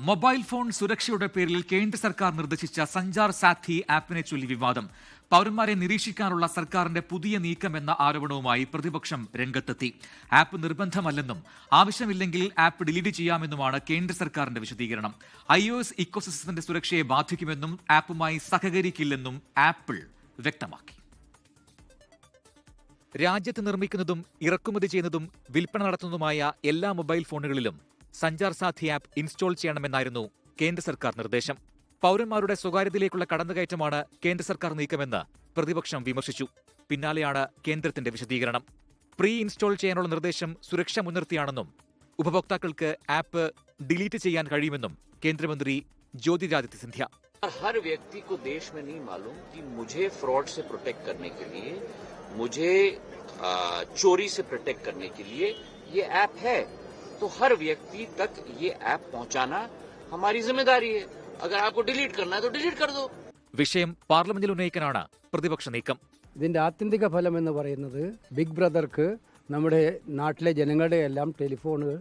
Mobile phone സുരക്ഷയുടെ പേരിൽ കേന്ദ്ര സർക്കാർ നിർദ്ദേശിച്ച സഞ്ചാർ സാഥി ആപ്പിനെ ചൊല്ലി വിവാദം. പൌരന്മാരെ നിരീക്ഷിക്കാനുള്ള സർക്കാരിന്റെ പുതിയ നീക്കമെന്ന ആരോപണവുമായി പ്രതിപക്ഷം രംഗത്തെത്തി. ആപ്പ് നിർബന്ധമല്ലെന്നും ആവശ്യമില്ലെങ്കിൽ ആപ്പ് ഡിലീറ്റ് ചെയ്യാമെന്നുമാണ് കേന്ദ്ര സർക്കാരിന്റെ വിശദീകരണം. iOS ഇക്കോസിസ്റ്റത്തിന്റെ സുരക്ഷയെ ബാധിക്കുമെന്നും ആപ്പുമായി സഹകരിക്കില്ലെന്നും ആപ്പിൾ വ്യക്തമാക്കി. രാജ്യത്ത് നിർമ്മിക്കുന്നതും ഇറക്കുമതി ചെയ്യുന്നതും വിൽപ്പന നടത്തുന്നതുമായ എല്ലാ മൊബൈൽ ഫോണുകളിലും സഞ്ചാർ സാഥി ആപ്പ് ഇൻസ്റ്റാൾ ചെയ്യണമെന്നായിരുന്നു കേന്ദ്ര സർക്കാർ നിർദ്ദേശം. പൌരന്മാരുടെ സ്വകാര്യതയിലേക്കുള്ള കടന്നുകയറ്റമാണ് കേന്ദ്ര സർക്കാർ നീക്കമെന്ന് പ്രതിപക്ഷം വിമർശിച്ചു. പിന്നാലെയാണ് കേന്ദ്രത്തിന്റെ വിശദീകരണം. പ്രീ ഇൻസ്റ്റാൾ ചെയ്യാനുള്ള നിർദ്ദേശം സുരക്ഷ മുൻനിർത്തിയാണെന്നും ഉപഭോക്താക്കൾക്ക് ആപ്പ് ഡിലീറ്റ് ചെയ്യാൻ കഴിയുമെന്നും കേന്ദ്രമന്ത്രി ജ്യോതിരാദിത്യ സിന്ധ്യ. हर व्यक्ति को देश में नहीं मालूम कि मुझे फ्रॉड से प्रोटेक्ट करने के लिए, मुझे चोरी से प्रोटेक्ट करने के लिए ये ऐप है. तो हर व्यक्ति तक ये ऐप पहुंचाना हमारी जिम्मेदारी है. अगर आपको डिलीट करना है तो डिलीट कर दो. വിഷയം പാർലമെന്റിൽ ഉന്നയിക്കാനാണ് പ്രതിപക്ഷ നീക്കം. ഇതിന്റെ ആത്യന്തിക ഫലം എന്ന് പറയുന്നത് ബിഗ് ബ്രദർക്ക് നമ്മുടെ നാട്ടിലെ ജനങ്ങളുടെ എല്ലാം ടെലിഫോണുകൾ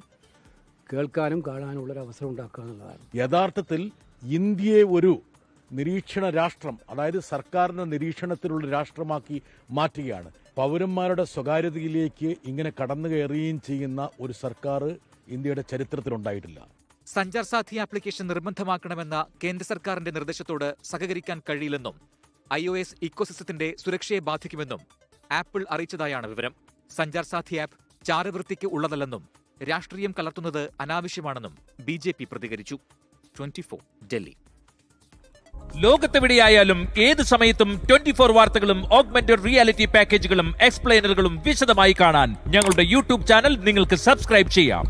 കേൾക്കാനും കാണാനുള്ളൊരു അവസരം ഉണ്ടാക്കുക എന്നുള്ളതാണ്. യഥാർത്ഥത്തിൽ ഇന്ത്യയെ ഒരു നിരീക്ഷണ രാഷ്ട്രം, അതായത് സർക്കാരിന്റെ നിരീക്ഷണത്തിലുള്ള രാഷ്ട്രമാക്കി മാറ്റുകയാണ്. പൗരന്മാരുടെ സ്വകാര്യതയിലേക്ക് ഇങ്ങനെ കടന്നു കയറുകയും ചെയ്യുന്ന ഒരു സർക്കാർ ഇന്ത്യയുടെ ചരിത്രത്തിലുണ്ടായിട്ടില്ല. സഞ്ചാർ സാഥി ആപ്ലിക്കേഷൻ നിർബന്ധമാക്കണമെന്ന കേന്ദ്ര സർക്കാരിന്റെ നിർദ്ദേശത്തോട് സഹകരിക്കാൻ കഴിയില്ലെന്നും iOS ഇക്കോസിസ്റ്റത്തിന്റെ സുരക്ഷയെ ബാധിക്കുമെന്നും ആപ്പിൾ അറിയിച്ചതായാണ് വിവരം. സഞ്ചാർ സാഥി ആപ്പ് ചാരവൃത്തിക്ക് ഉള്ളതല്ലെന്നും രാഷ്ട്രീയം കലർത്തുന്നത് അനാവശ്യമാണെന്നും BJP പ്രതികരിച്ചു. 24 ഡൽഹി. ലോകത്തെവിടെയായാലും ഏത് സമയത്തും 24 വാർത്തകളും ഓഗ്മെന്റഡ് റിയാലിറ്റി പാക്കേജുകളും എക്സ്പ്ലെയിനറുകളും വിശദമായി കാണാൻ ഞങ്ങളുടെ യൂട്യൂബ് ചാനൽ നിങ്ങൾക്ക് സബ്സ്ക്രൈബ് ചെയ്യാം.